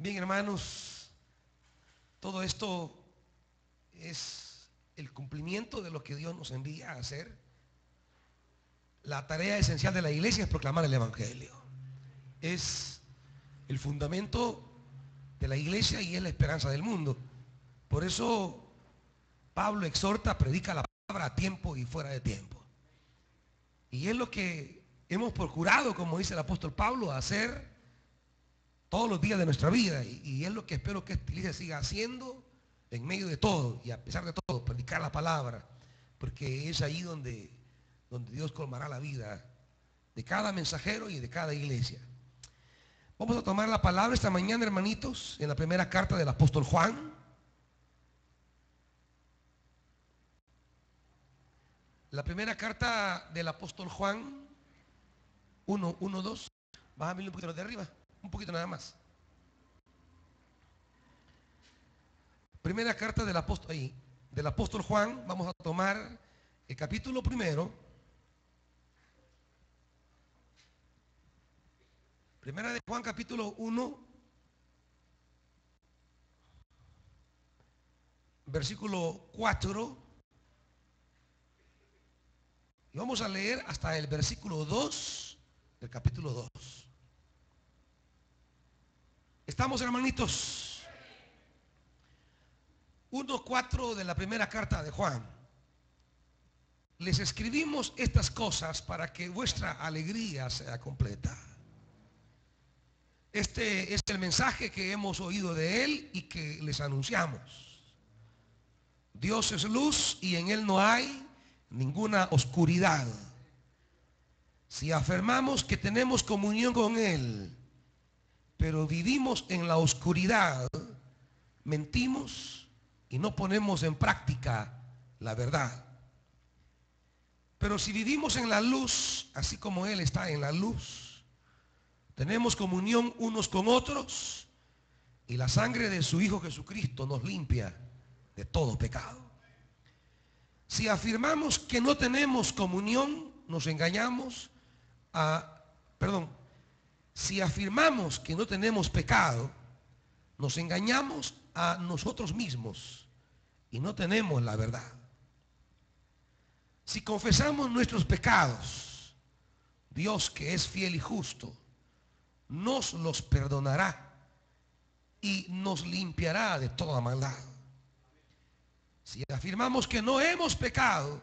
Bien, hermanos, todo esto es el cumplimiento de lo que Dios nos envía a hacer. La tarea esencial de la iglesia es proclamar el evangelio. Es el fundamento de la iglesia y es la esperanza del mundo. Por eso Pablo exhorta, predica la palabra a tiempo y fuera de tiempo. Y es lo que hemos procurado, como dice el apóstol Pablo, hacer todos los días de nuestra vida. Y es lo que espero que esta iglesia siga haciendo en medio de todo y a pesar de todo, predicar la palabra. Porque es ahí donde Dios colmará la vida de cada mensajero y de cada iglesia. Vamos a tomar la palabra esta mañana, hermanitos, en la primera carta del apóstol Juan. La primera carta del apóstol Juan 1:2. Bájame un poquito de arriba, un poquito nada más. Primera carta del apóstol Juan. Vamos a tomar el capítulo primero. Primera de Juan, capítulo 1, versículo 4. Y vamos a leer hasta el versículo 2 del capítulo 2. ¿Estamos, hermanitos? 1:4 de la primera carta de Juan. Les escribimos estas cosas para que vuestra alegría sea completa. Este es el mensaje que hemos oído de Él y que les anunciamos. Dios es luz y en Él no hay ninguna oscuridad. Si afirmamos que tenemos comunión con Él, pero vivimos en la oscuridad, mentimos y no ponemos en práctica la verdad. Pero si vivimos en la luz, así como Él está en la luz, tenemos comunión unos con otros y la sangre de su Hijo Jesucristo nos limpia de todo pecado. Si afirmamos que no tenemos comunión, nos engañamos si afirmamos que no tenemos pecado, nos engañamos a nosotros mismos y no tenemos la verdad. Si confesamos nuestros pecados, Dios, que es fiel y justo, nos los perdonará y nos limpiará de toda maldad. Si afirmamos que no hemos pecado,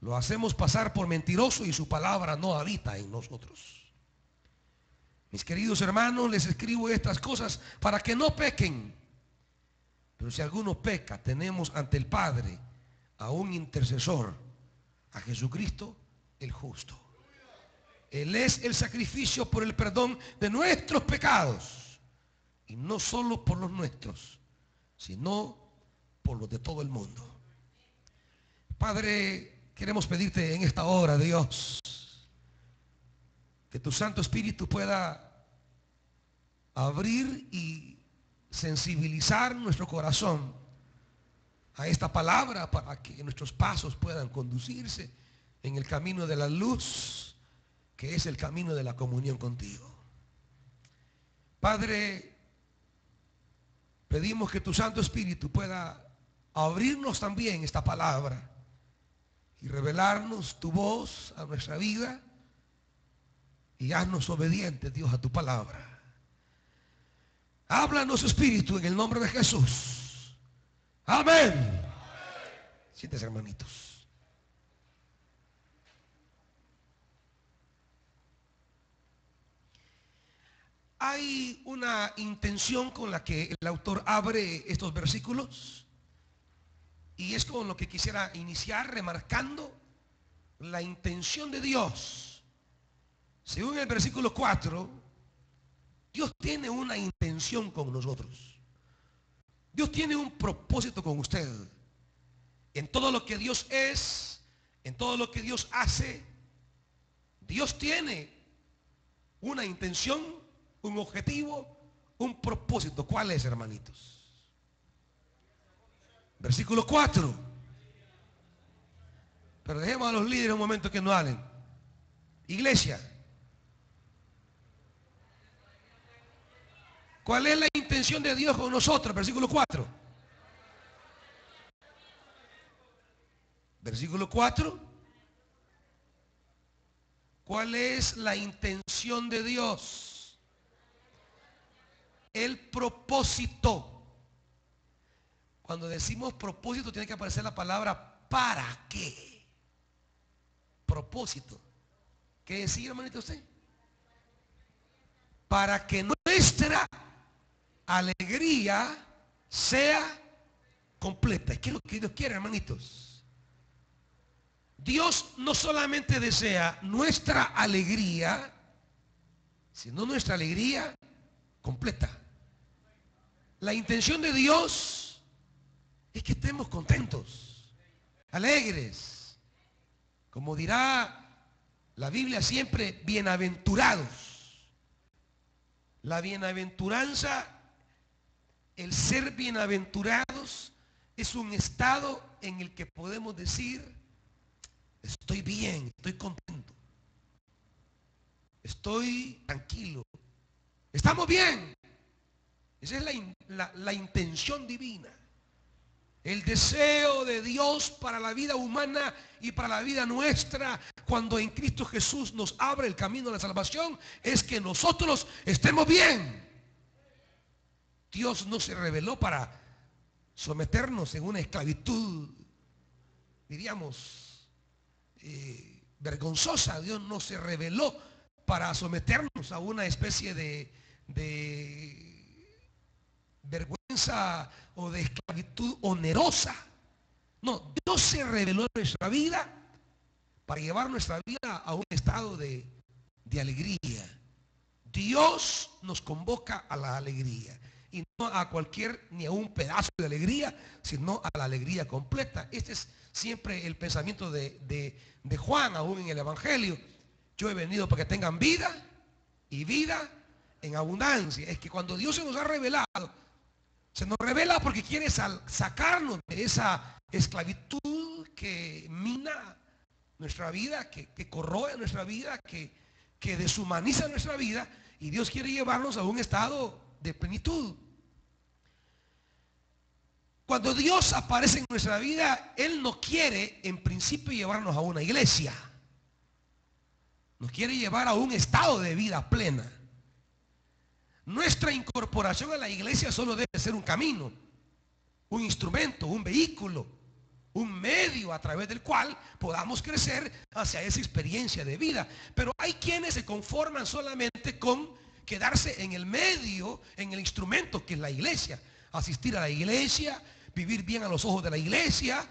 lo hacemos pasar por mentiroso y su palabra no habita en nosotros. Mis queridos hermanos, les escribo estas cosas para que no pequen. Pero si alguno peca, tenemos ante el Padre a un intercesor, a Jesucristo el justo. Él es el sacrificio por el perdón de nuestros pecados. Y no solo por los nuestros, sino por los de todo el mundo. Padre, queremos pedirte en esta hora, Dios, que tu Santo Espíritu pueda abrir y sensibilizar nuestro corazón a esta palabra para que nuestros pasos puedan conducirse en el camino de la luz, que es el camino de la comunión contigo. Padre, pedimos que tu Santo Espíritu pueda abrirnos también esta palabra y revelarnos tu voz a nuestra vida y haznos obedientes, Dios, a tu palabra. Háblanos, Espíritu, en el nombre de Jesús. Amén. Siéntese, hermanitos. Hay una intención con la que el autor abre estos versículos y es con lo que quisiera iniciar, remarcando la intención de Dios. Según el versículo 4, Dios tiene una intención con nosotros. Dios tiene un propósito con usted. En todo lo que Dios es, en todo lo que Dios hace, Dios tiene una intención, un objetivo, un propósito. ¿Cuál es, hermanitos? Versículo 4. Pero dejemos a los líderes un momento que no hablen. Iglesia, ¿Cuál es la intención de Dios con nosotros? Versículo 4. Versículo 4. ¿Cuál es la intención de Dios? El propósito. Cuando decimos propósito tiene que aparecer la palabra ¿para qué? Propósito. ¿Qué decía, hermanito, usted? Para que nuestra alegría sea completa. ¿Qué es lo que Dios quiere, hermanitos? Dios no solamente desea nuestra alegría, sino nuestra alegría completa. La intención de Dios es que estemos contentos, alegres. Como dirá la Biblia siempre, bienaventurados. La bienaventuranza, el ser bienaventurados, es un estado en el que podemos decir: estoy bien, estoy contento, estoy tranquilo, estamos bien. Esa es la intención divina. El deseo de Dios para la vida humana y para la vida nuestra, cuando en Cristo Jesús nos abre el camino de la salvación, es que nosotros estemos bien. Dios no se reveló para someternos en una esclavitud, diríamos, vergonzosa. Dios no se reveló para someternos a una especie de vergüenza o de esclavitud onerosa. No, Dios se reveló en nuestra vida para llevar nuestra vida a un estado de alegría. Dios nos convoca a la alegría, y no a cualquier, ni a un pedazo de alegría, sino a la alegría completa. Este es siempre el pensamiento de Juan, aún en el Evangelio. Yo he venido para que tengan vida y vida en abundancia. Es que cuando Dios se nos ha revelado, se nos revela porque quiere sacarnos de esa esclavitud que mina nuestra vida, que corroe nuestra vida, que deshumaniza nuestra vida, y Dios quiere llevarnos a un estado de plenitud. Cuando Dios aparece en nuestra vida, Él no quiere en principio llevarnos a una iglesia. Nos quiere llevar a un estado de vida plena. Nuestra incorporación a la iglesia solo debe ser un camino, un instrumento, un vehículo, un medio a través del cual podamos crecer hacia esa experiencia de vida. Pero hay quienes se conforman solamente con quedarse en el medio, en el instrumento que es la iglesia. Asistir a la iglesia, vivir bien a los ojos de la iglesia,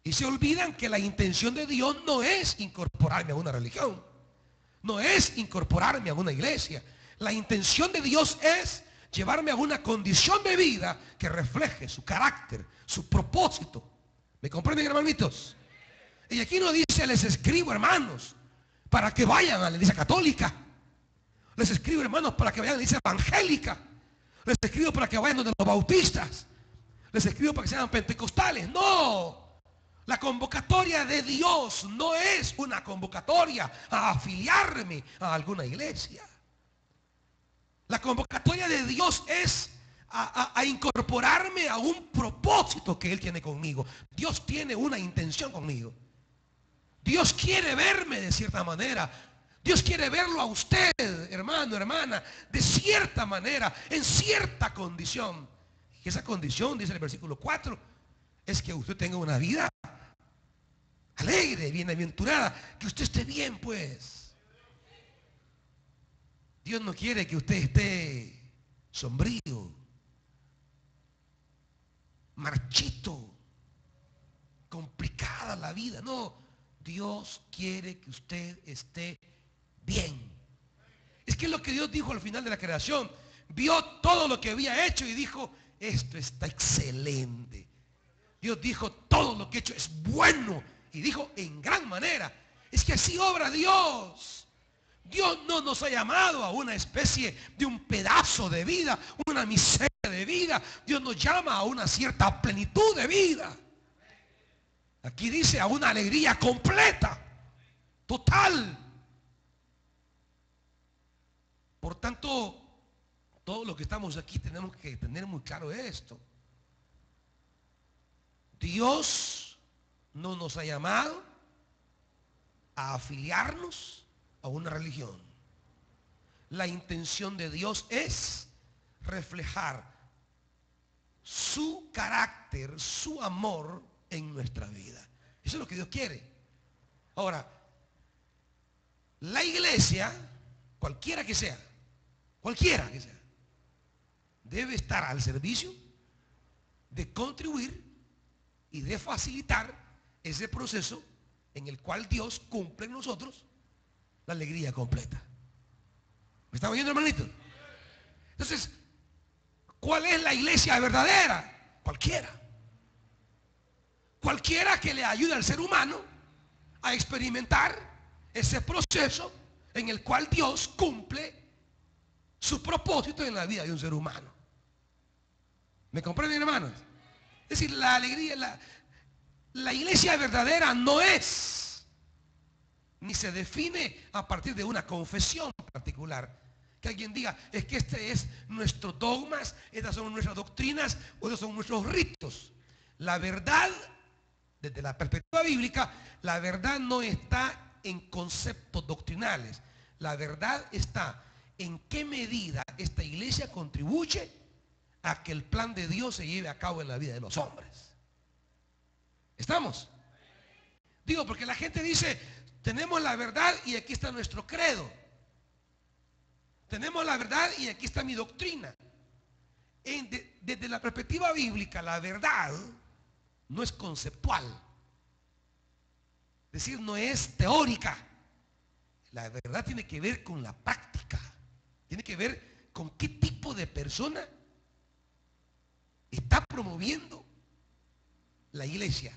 y se olvidan que la intención de Dios no es incorporarme a una religión, no es incorporarme a una iglesia. La intención de Dios es llevarme a una condición de vida que refleje su carácter, su propósito. ¿Me comprenden, hermanitos? Y aquí no dice: les escribo, hermanos, para que vayan a la iglesia católica. Les escribo, hermanos, para que vayan a la iglesia evangélica. Les escribo para que vayan donde los bautistas. Les escribo para que sean pentecostales. No. La convocatoria de Dios no es una convocatoria a afiliarme a alguna iglesia. La convocatoria de Dios es a incorporarme a un propósito que Él tiene conmigo. Dios tiene una intención conmigo. Dios quiere verme de cierta manera. Dios quiere verlo a usted, hermano, hermana, de cierta manera, en cierta condición. Y esa condición, dice el versículo 4, es que usted tenga una vida alegre, bienaventurada, que usted esté bien, pues. Dios no quiere que usted esté sombrío, marchito, complicada la vida. No, Dios quiere que usted esté bien. Es que es lo que Dios dijo al final de la creación. Vio todo lo que había hecho y dijo: esto está excelente. Dios dijo: todo lo que he hecho es bueno. Y dijo: en gran manera. Es que así obra Dios. Dios no nos ha llamado a una especie de un pedazo de vida, una miseria de vida. Dios nos llama a una cierta plenitud de vida. Aquí dice: a una alegría completa, total. Por tanto, Todos los que estamos aquí tenemos que tener muy claro esto. Dios no nos ha llamado a afiliarnos a una religión. La intención de Dios es reflejar su carácter, su amor en nuestra vida. Eso es lo que Dios quiere. Ahora, la iglesia, cualquiera que sea, debe estar al servicio de contribuir y de facilitar ese proceso en el cual Dios cumple en nosotros la alegría completa. ¿Me están oyendo, hermanito? Entonces, ¿cuál es la iglesia verdadera? Cualquiera. Cualquiera que le ayude al ser humano a experimentar ese proceso en el cual Dios cumple su propósito en la vida de un ser humano. ¿Me comprenden, hermanos? Es decir, la alegría, la iglesia verdadera no es, ni se define a partir de una confesión particular. Que alguien diga, es que este es nuestros dogmas, estas son nuestras doctrinas, o estos son nuestros ritos. La verdad, desde la perspectiva bíblica, la verdad no está en conceptos doctrinales. La verdad está en qué medida esta iglesia contribuye a que el plan de Dios se lleve a cabo en la vida de los hombres. ¿Estamos? Digo, porque la gente dice, tenemos la verdad y aquí está nuestro credo. Tenemos la verdad y aquí está mi doctrina. Desde la perspectiva bíblica, la verdad no es conceptual. Es decir, no es teórica. La verdad tiene que ver con la práctica. Tiene que ver con qué tipo de persona está promoviendo la iglesia.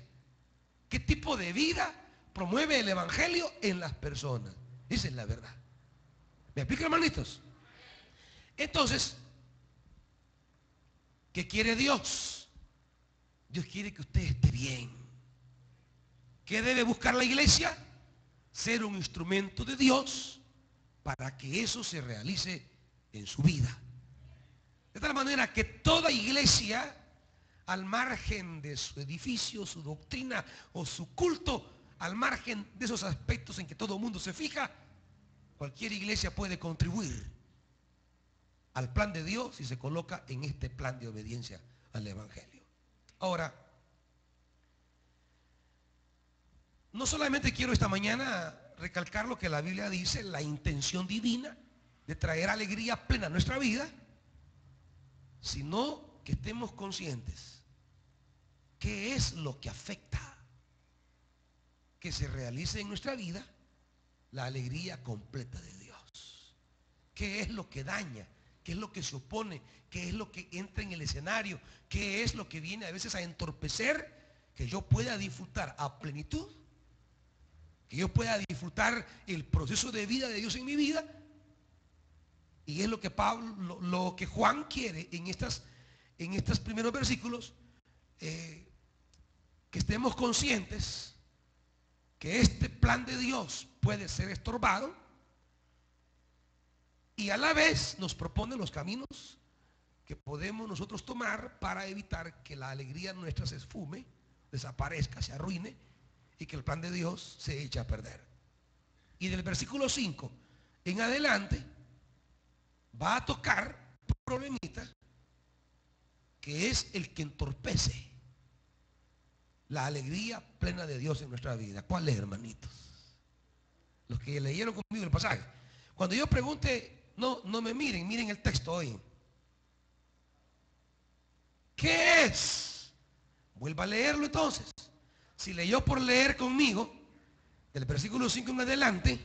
¿Qué tipo de vida promueve el evangelio en las personas? Esa es la verdad. ¿Me explico, hermanitos? Entonces, ¿qué quiere Dios? Dios quiere que usted esté bien. ¿Qué debe buscar la iglesia? Ser un instrumento de Dios para que eso se realice en su vida. De tal manera que toda iglesia, al margen de su edificio, su doctrina o su culto, al margen de esos aspectos en que todo el mundo se fija, cualquier iglesia puede contribuir al plan de Dios si se coloca en este plan de obediencia al evangelio. Ahora, no solamente quiero esta mañana recalcar lo que la Biblia dice, la intención divina de traer alegría plena a nuestra vida, sino que estemos conscientes qué es lo que afecta que se realice en nuestra vida la alegría completa de Dios. ¿Qué es lo que daña? ¿Qué es lo que se opone? ¿Qué es lo que entra en el escenario? ¿Qué es lo que viene a veces a entorpecer que yo pueda disfrutar a plenitud? Que yo pueda disfrutar el proceso de vida de Dios en mi vida. Y es lo que lo que Juan quiere en estos primeros versículos, que estemos conscientes que este plan de Dios puede ser estorbado y a la vez nos propone los caminos que podemos nosotros tomar para evitar que la alegría nuestra se esfume, desaparezca, se arruine y que el plan de Dios se eche a perder. Y del versículo 5 en adelante va a tocar un problemita que es el que entorpece la alegría plena de Dios en nuestra vida. ¿Cuál es, hermanitos? Los que leyeron conmigo el pasaje. Cuando yo pregunte, no me miren, miren el texto hoy. ¿Qué es? Vuelva a leerlo entonces. Si leyó por leer conmigo, del versículo 5 en adelante,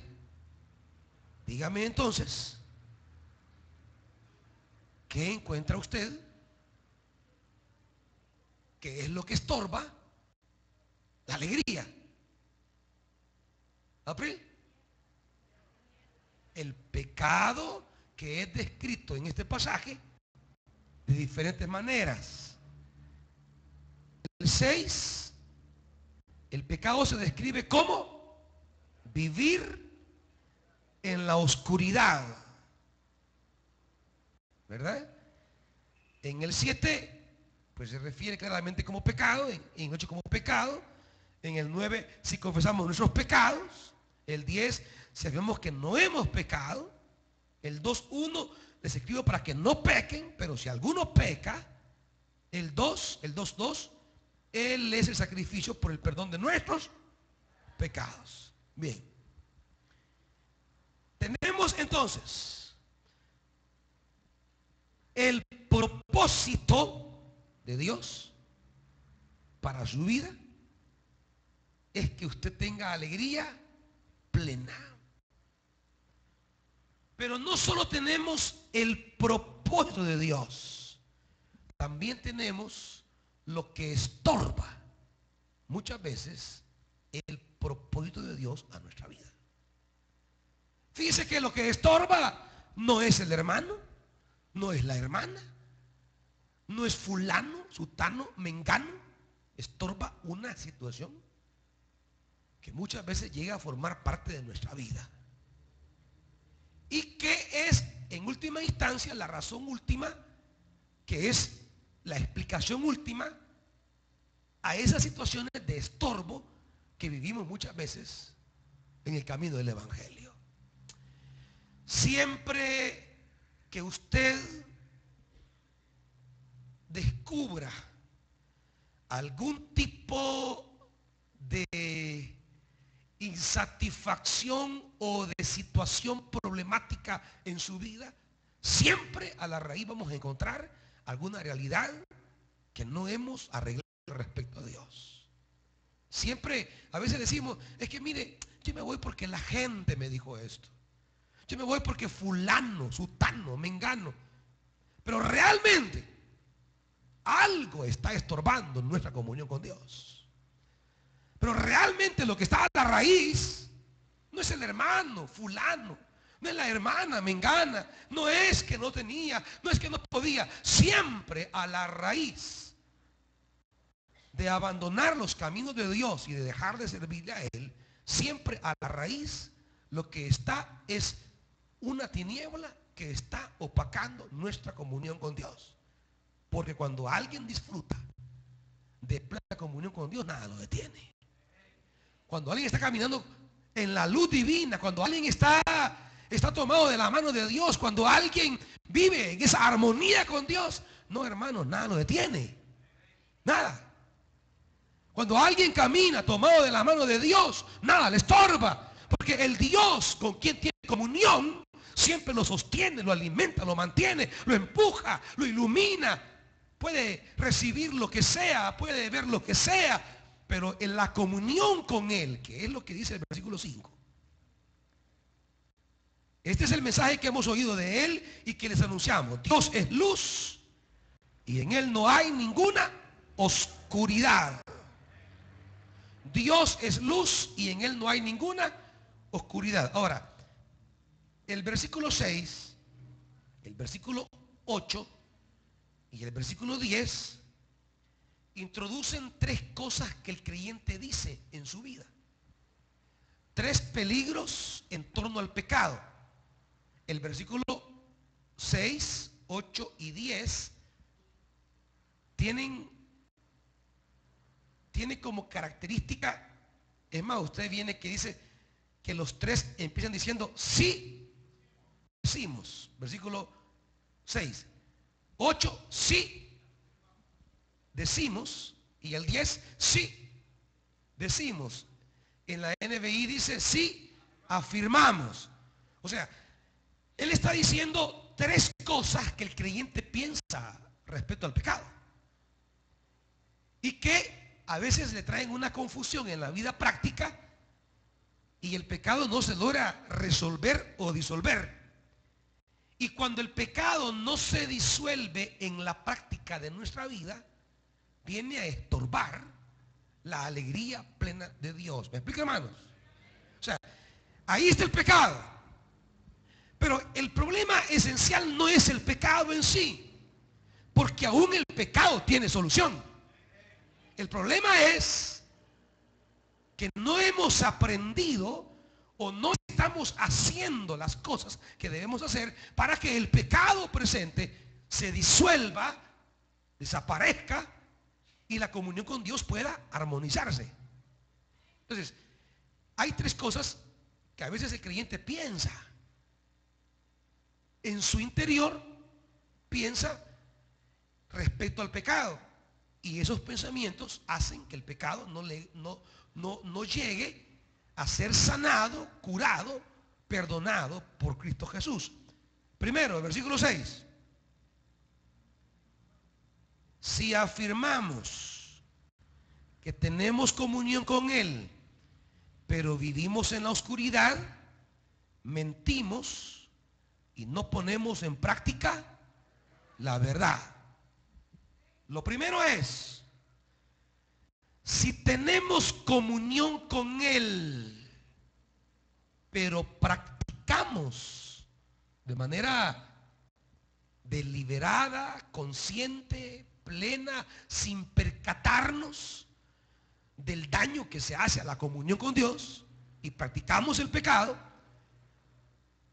dígame entonces, ¿qué encuentra usted? ¿Qué es lo que estorba la alegría? ¿April? El pecado que es descrito en este pasaje de diferentes maneras. El 6, el pecado se describe como vivir en la oscuridad. ¿verdad? En el 7, pues se refiere claramente como pecado, en el 8 como pecado, en el 9 si confesamos nuestros pecados, el 10 si afirmamos que no hemos pecado, el 2:1 les escribo para que no pequen, pero si alguno peca, el 2:2, Él es el sacrificio por el perdón de nuestros pecados. Bien. Tenemos entonces el propósito de Dios para su vida es que usted tenga alegría plena. Pero no solo tenemos el propósito de Dios, también tenemos lo que estorba muchas veces el propósito de Dios a nuestra vida. Fíjese que lo que estorba no es el hermano, no es la hermana, no es fulano, sutano, mengano. Estorba una situación que muchas veces llega a formar parte de nuestra vida. Y que es, en última instancia, la razón última, que es la explicación última a esas situaciones de estorbo que vivimos muchas veces en el camino del Evangelio. Siempre que usted descubra algún tipo de insatisfacción o de situación problemática en su vida, siempre a la raíz vamos a encontrar alguna realidad que no hemos arreglado respecto a Dios. Siempre, a veces decimos, es que mire, yo me voy porque la gente me dijo esto. Yo me voy porque fulano, sutano, mengano. Pero realmente algo está estorbando nuestra comunión con Dios. Pero realmente lo que está a la raíz no es el hermano, fulano, no es la hermana, mengana, no es que no tenía, no es que no podía. Siempre a la raíz de abandonar los caminos de Dios y de dejar de servirle a Él, siempre a la raíz lo que está es una tiniebla que está opacando nuestra comunión con Dios. Porque cuando alguien disfruta de plena comunión con Dios, nada lo detiene. Cuando alguien está caminando en la luz divina, cuando alguien está tomado de la mano de Dios, cuando alguien vive en esa armonía con Dios, no, hermanos, nada lo detiene. Nada. Cuando alguien camina tomado de la mano de Dios, nada le estorba. Porque el Dios con quien tiene comunión siempre lo sostiene, lo alimenta, lo mantiene, lo empuja, lo ilumina. Puede recibir lo que sea, puede ver lo que sea, pero en la comunión con Él, que es lo que dice el versículo 5. Este es el mensaje que hemos oído de Él y que les anunciamos. Dios es luz y en Él no hay ninguna oscuridad. Dios es luz y en Él no hay ninguna oscuridad. Ahora, el versículo 6, el versículo 8 y el versículo 10 introducen tres cosas que el creyente dice en su vida. Tres peligros en torno al pecado. El versículo 6, 8 y 10 tiene como característica, es más, usted viene que dice que los tres empiezan diciendo sí decimos. Versículo 6, 8 sí decimos y el 10 sí decimos. En la NBI dice sí afirmamos. O sea, él está diciendo tres cosas que el creyente piensa respecto al pecado y que a veces le traen una confusión en la vida práctica y el pecado no se logra resolver o disolver. Y cuando el pecado no se disuelve en la práctica de nuestra vida, viene a estorbar la alegría plena de Dios. ¿Me explica, hermanos? O sea, ahí está el pecado. Pero el problema esencial no es el pecado en sí, porque aún el pecado tiene solución. El problema es que no hemos aprendido o no estamos haciendo las cosas que debemos hacer para que el pecado presente se disuelva, desaparezca y la comunión con Dios pueda armonizarse. Entonces, hay tres cosas que a veces el creyente piensa. En su interior piensa respecto al pecado, y esos pensamientos hacen que el pecado no llegue a ser sanado, curado, perdonado por Cristo Jesús. Primero, el versículo 6. Si afirmamos que tenemos comunión con Él, pero vivimos en la oscuridad, mentimos y no ponemos en práctica la verdad. Lo primero es, si tenemos comunión con Él, pero practicamos de manera deliberada, consciente, plena, sin percatarnos del daño que se hace a la comunión con Dios, y practicamos el pecado,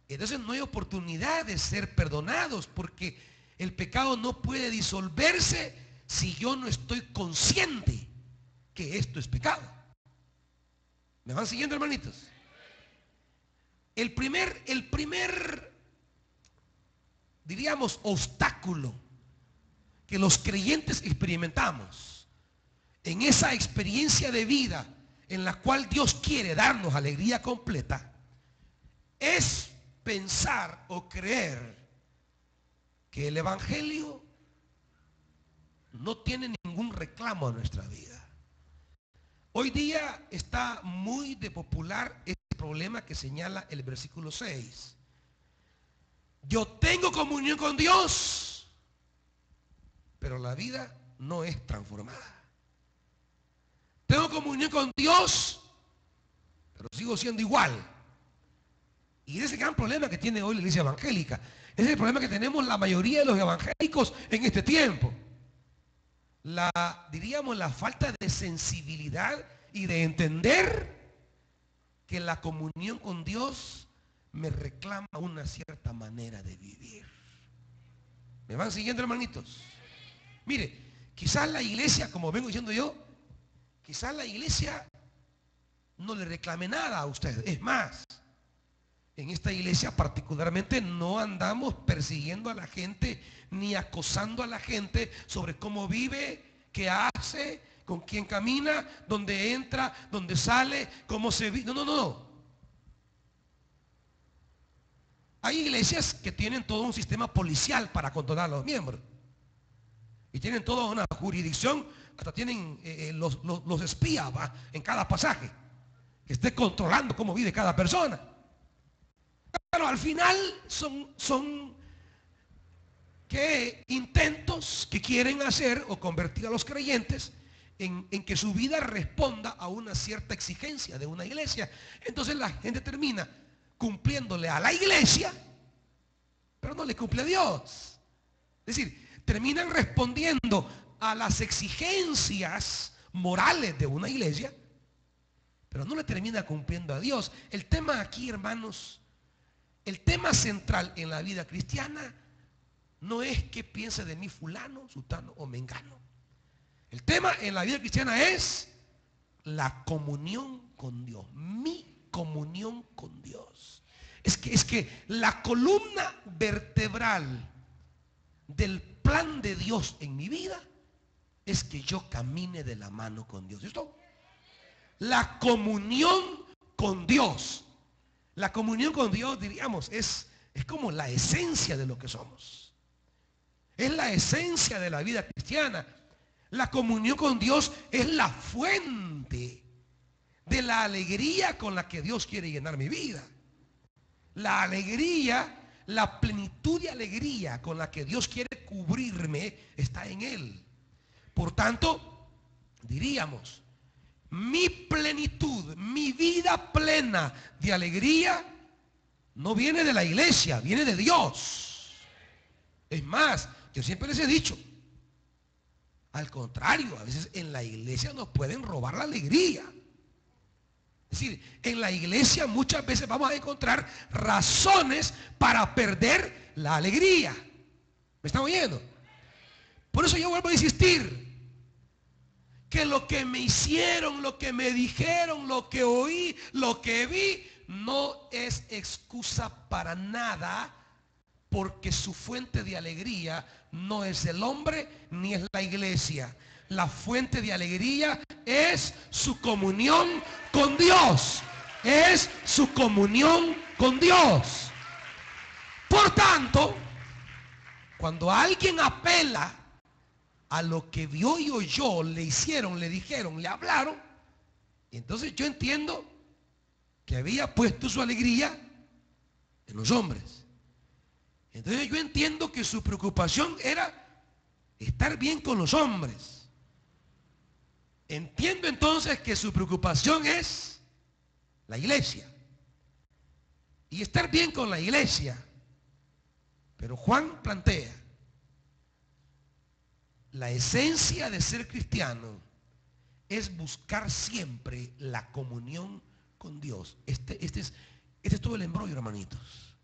entonces no hay oportunidad de ser perdonados, porque el pecado no puede disolverse si yo no estoy consciente que esto es pecado. ¿Me van siguiendo, hermanitos? El primer, diríamos, obstáculo que los creyentes experimentamos en esa experiencia de vida en la cual Dios quiere darnos alegría completa, es pensar o creer que el Evangelio no tiene ningún reclamo a nuestra vida. Hoy día está muy de popular este problema que señala el versículo 6. Yo tengo comunión con Dios, pero la vida no es transformada. Tengo comunión con Dios, pero sigo siendo igual. Y ese es el gran problema que tiene hoy la iglesia evangélica. Ese es el problema que tenemos la mayoría de los evangélicos en este tiempo. Diríamos, la falta de sensibilidad y de entender que la comunión con Dios me reclama una cierta manera de vivir. ¿Me van siguiendo, hermanitos? Mire, quizás la iglesia, como vengo diciendo yo, quizás la iglesia no le reclame nada a usted. Es más, en esta iglesia particularmente no andamos persiguiendo a la gente ni acosando a la gente sobre cómo vive, qué hace, con quién camina, dónde entra, dónde sale, cómo se vive. No. Hay iglesias que tienen todo un sistema policial para controlar a los miembros. Y tienen toda una jurisdicción, hasta tienen los espías, ¿va?, en cada pasaje, que esté controlando cómo vive cada persona. Pero al final son que intentos que quieren hacer o convertir a los creyentes en que su vida responda a una cierta exigencia de una iglesia. Entonces la gente termina cumpliéndole a la iglesia, pero no le cumple a Dios. Es decir, terminan respondiendo a las exigencias morales de una iglesia, pero no le termina cumpliendo a Dios. El tema aquí, hermanos, el tema central en la vida cristiana no es qué piensa de mí fulano, sutano o mengano. El tema en la vida cristiana es la comunión con Dios, mi comunión con Dios. Es que la columna vertebral del plan de Dios en mi vida es que yo camine de la mano con Dios. ¿Listo? La comunión con Dios. La comunión con Dios, diríamos, es como la esencia de lo que somos. Es la esencia de la vida cristiana. La comunión con Dios es la fuente de la alegría con la que Dios quiere llenar mi vida. La alegría, la plenitud de alegría con la que Dios quiere cubrirme está en Él. Por tanto, diríamos, mi plenitud, mi vida plena de alegría no viene de la iglesia, viene de Dios. Es más, yo siempre les he dicho, al contrario, a veces en la iglesia nos pueden robar la alegría. Es decir, en la iglesia muchas veces vamos a encontrar razones para perder la alegría. ¿Me están oyendo? Por eso yo vuelvo a insistir que lo que me hicieron, lo que me dijeron, lo que oí, lo que vi, no es excusa para nada, porque su fuente de alegría no es el hombre ni es la iglesia. La fuente de alegría es su comunión con Dios. Es su comunión con Dios. Por tanto, cuando alguien apela a lo que vio y oyó, le hicieron, le dijeron, le hablaron, entonces yo entiendo que había puesto su alegría en los hombres. Entonces yo entiendo que su preocupación era estar bien con los hombres. Entiendo entonces que su preocupación es la iglesia. Y estar bien con la iglesia. Pero Juan plantea, la esencia de ser cristiano es buscar siempre la comunión con Dios. Este es todo el embrollo, hermanitos.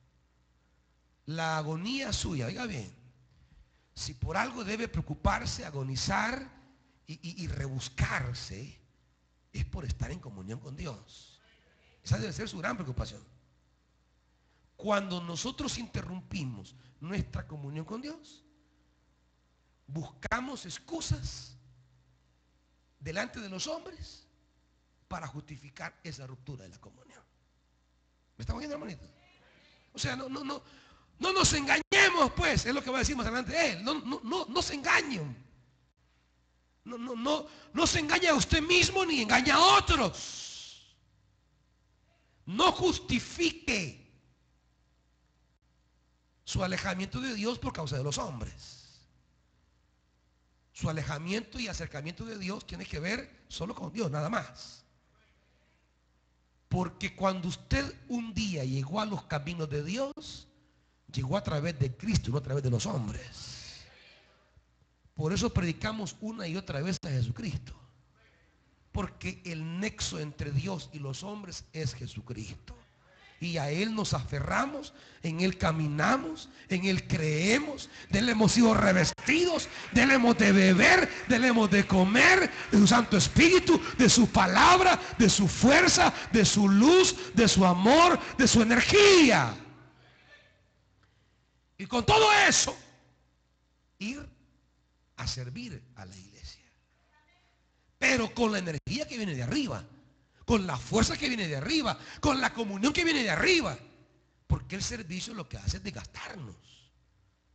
La agonía suya, oiga bien, si por algo debe preocuparse, agonizar y rebuscarse, es por estar en comunión con Dios. Esa debe ser su gran preocupación. Cuando nosotros interrumpimos nuestra comunión con Dios, buscamos excusas delante de los hombres para justificar esa ruptura de la comunión. ¿Me estamos viendo, hermanito? O sea, no nos engañemos, pues, es lo que va a decir más adelante él. No se engañen. No se engaña a usted mismo ni engaña a otros. No justifique su alejamiento de Dios por causa de los hombres. Su alejamiento y acercamiento de Dios tiene que ver solo con Dios, nada más. Porque cuando usted un día llegó a los caminos de Dios, llegó a través de Cristo y no a través de los hombres. Por eso predicamos una y otra vez a Jesucristo. Porque el nexo entre Dios y los hombres es Jesucristo. Y a Él nos aferramos, en Él caminamos, en Él creemos, de Él hemos sido revestidos, de Él hemos de beber, de Él hemos de comer, de su Santo Espíritu, de su palabra, de su fuerza, de su luz, de su amor, de su energía. Y con todo eso, ir a servir a la iglesia. Pero con la energía que viene de arriba, con la fuerza que viene de arriba, con la comunión que viene de arriba. Porque el servicio lo que hace es desgastarnos.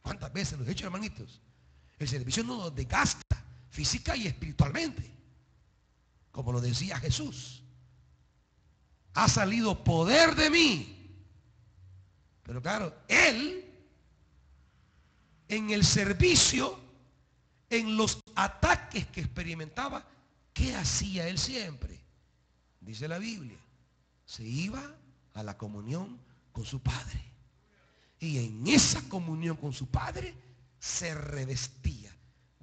¿Cuántas veces lo he hecho, hermanitos? El servicio nos desgasta física y espiritualmente. Como lo decía Jesús. Ha salido poder de mí. Pero claro, Él en el servicio, en los ataques que experimentaba, ¿qué hacía Él siempre? Dice la Biblia, se iba a la comunión con su Padre. Y en esa comunión con su Padre se revestía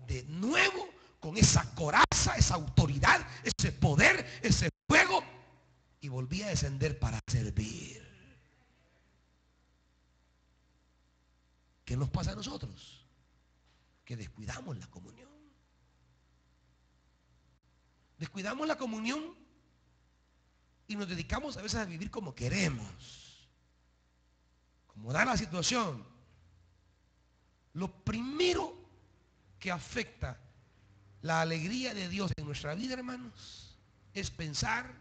de nuevo con esa coraza, esa autoridad, ese poder, ese fuego, y volvía a descender para servir. ¿Qué nos pasa a nosotros? Que descuidamos la comunión. Descuidamos la comunión y nos dedicamos a veces a vivir como queremos, como da la situación. Lo primero que afecta la alegría de Dios en nuestra vida, hermanos, es pensar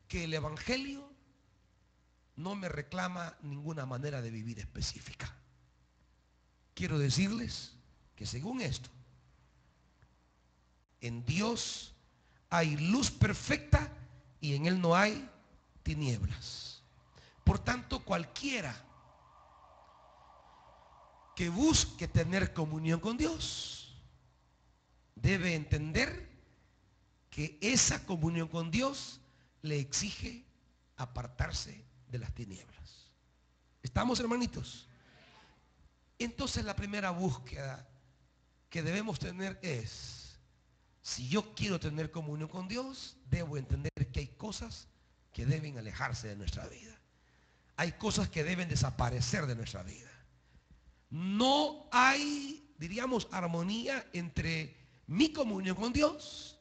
que el Evangelio no me reclama ninguna manera de vivir específica. Quiero decirles que según esto, en Dios hay luz perfecta y en Él no hay tinieblas. Por tanto, cualquiera que busque tener comunión con Dios debe entender que esa comunión con Dios le exige apartarse de las tinieblas. ¿Estamos, hermanitos? Entonces la primera búsqueda que debemos tener es, si yo quiero tener comunión con Dios, debo entender que hay cosas que deben alejarse de nuestra vida. Hay cosas que deben desaparecer de nuestra vida. No hay, diríamos, armonía entre mi comunión con Dios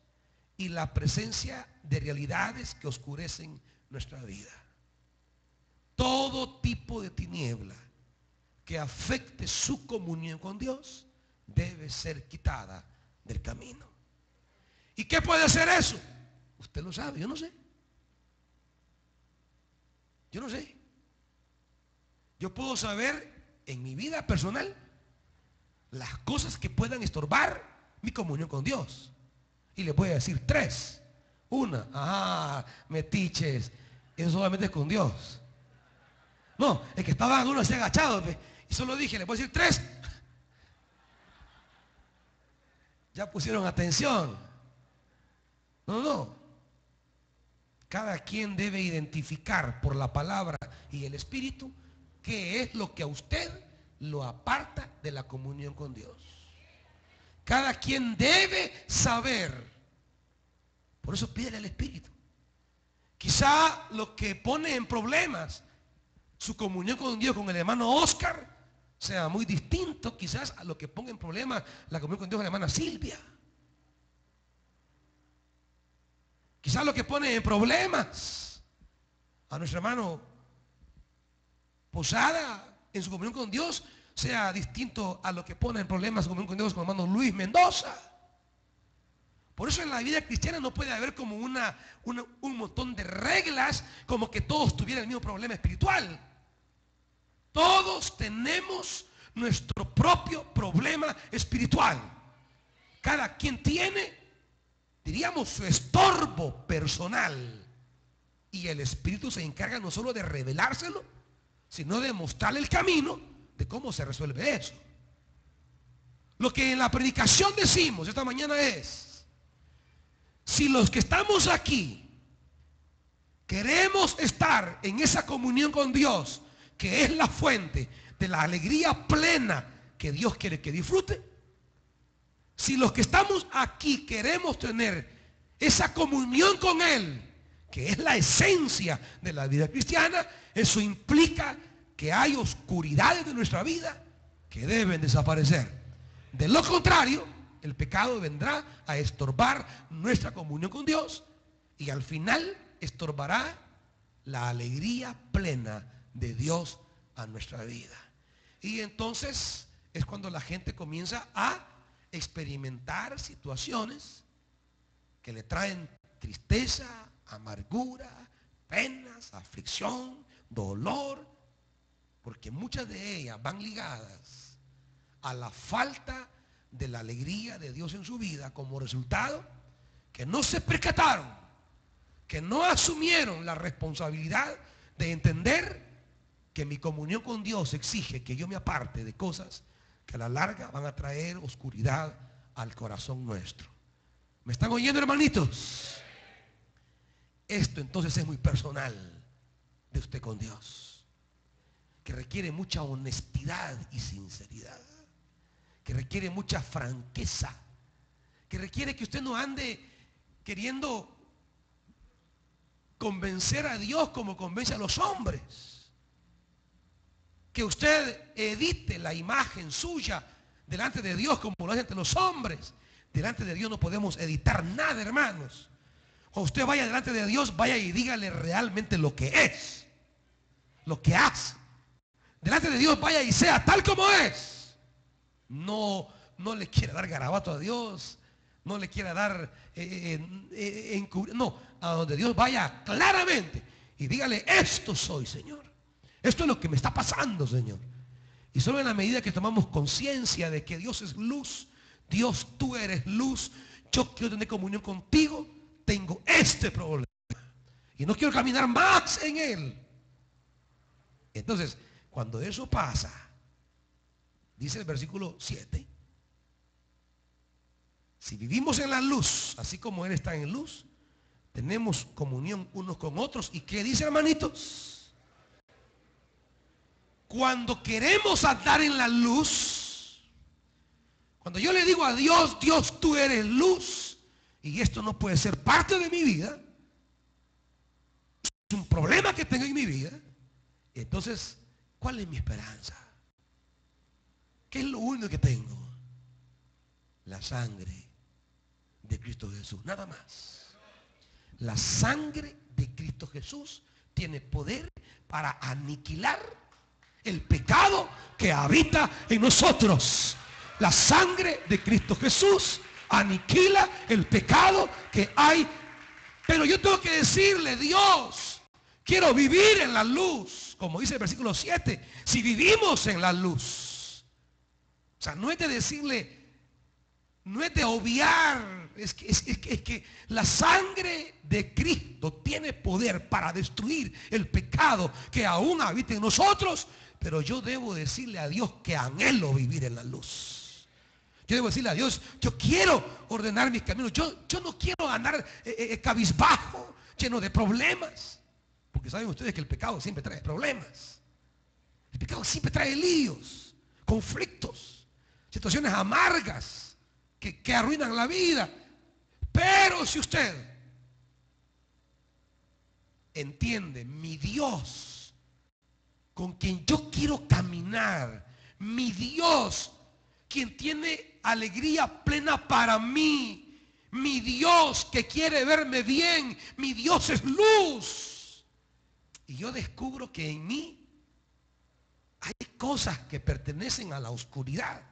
y la presencia de realidades que oscurecen nuestra vida. Todo tipo de tiniebla que afecte su comunión con Dios debe ser quitada del camino. ¿Y qué puede hacer eso? Usted lo sabe, yo no sé. Yo no sé. Yo puedo saber en mi vida personal las cosas que puedan estorbar mi comunión con Dios. Y les voy a decir 3. Una, metiches, eso solamente es con Dios. No, es que estaban unos así agachados, y solo dije, les voy a decir 3. Ya pusieron atención. No. Cada quien debe identificar por la palabra y el Espíritu qué es lo que a usted lo aparta de la comunión con Dios. Cada quien debe saber. Por eso pídele al Espíritu. Quizá lo que pone en problemas su comunión con Dios, con el hermano Oscar, sea muy distinto quizás a lo que ponga en problemas la comunión con Dios con la hermana Silvia. Quizás lo que pone en problemas a nuestro hermano Posada en su comunión con Dios sea distinto a lo que pone en problemas su comunión con Dios con el hermano Luis Mendoza. Por eso en la vida cristiana no puede haber como un montón de reglas, como que todos tuvieran el mismo problema espiritual. Todos tenemos nuestro propio problema espiritual. Cada quien tiene, diríamos, su estorbo personal. Y el Espíritu se encarga no solo de revelárselo, sino de mostrarle el camino de cómo se resuelve eso. Lo que en la predicación decimos esta mañana es: si los que estamos aquí queremos estar en esa comunión con Dios, que es la fuente de la alegría plena que Dios quiere que disfrute, si los que estamos aquí queremos tener esa comunión con Él, que es la esencia de la vida cristiana, eso implica que hay oscuridades de nuestra vida que deben desaparecer. De lo contrario, el pecado vendrá a estorbar nuestra comunión con Dios y al final estorbará la alegría plena de Dios a nuestra vida. Y entonces es cuando la gente comienza a experimentar situaciones que le traen tristeza, amargura, penas, aflicción, dolor, porque muchas de ellas van ligadas a la falta de la alegría de Dios en su vida, como resultado que no se percataron, que no asumieron la responsabilidad de entender que mi comunión con Dios exige que yo me aparte de cosas que a la larga van a traer oscuridad al corazón nuestro. ¿Me están oyendo, hermanitos? Esto entonces es muy personal de usted con Dios, que requiere mucha honestidad y sinceridad, que requiere mucha franqueza, que requiere que usted no ande queriendo convencer a Dios como convence a los hombres, que usted edite la imagen suya delante de Dios como lo hace ante los hombres. Delante de Dios no podemos editar nada, hermanos. Cuando usted vaya delante de Dios, vaya y dígale realmente lo que es, lo que hace. Delante de Dios vaya y sea tal como es. No le quiera dar garabato a Dios, no le quiera dar no, a donde Dios vaya claramente y dígale: esto soy, Señor, esto es lo que me está pasando, Señor. Y solo en la medida que tomamos conciencia de que Dios es luz, Dios, tú eres luz, yo quiero tener comunión contigo, tengo este problema y no quiero caminar más en él. Entonces, cuando eso pasa, dice el versículo 7, si vivimos en la luz, así como Él está en luz, tenemos comunión unos con otros. ¿Y qué dice, hermanitos? Cuando queremos andar en la luz, cuando yo le digo a Dios: Dios, tú eres luz y esto no puede ser parte de mi vida, un problema que tengo en mi vida. Entonces, ¿cuál es mi esperanza? ¿Qué es lo único que tengo? La sangre de Cristo Jesús, nada más. La sangre de Cristo Jesús tiene poder para aniquilar el pecado que habita en nosotros. La sangre de Cristo Jesús aniquila el pecado que hay. Pero yo tengo que decirle: Dios, quiero vivir en la luz, como dice el versículo 7. Si vivimos en la luz, o sea, no es de decirle, no es de obviar, es que la sangre de Cristo tiene poder para destruir el pecado que aún habita en nosotros. Pero yo debo decirle a Dios que anhelo vivir en la luz. Yo debo decirle a Dios: yo quiero ordenar mis caminos. Yo no quiero andar cabizbajo, lleno de problemas. Porque saben ustedes que el pecado siempre trae problemas. El pecado siempre trae líos, conflictos, situaciones amargas que arruinan la vida. Pero si usted entiende, mi Dios con quien yo quiero caminar, mi Dios quien tiene alegría plena para mí, mi Dios que quiere verme bien, mi Dios es luz. Y yo descubro que en mí hay cosas que pertenecen a la oscuridad.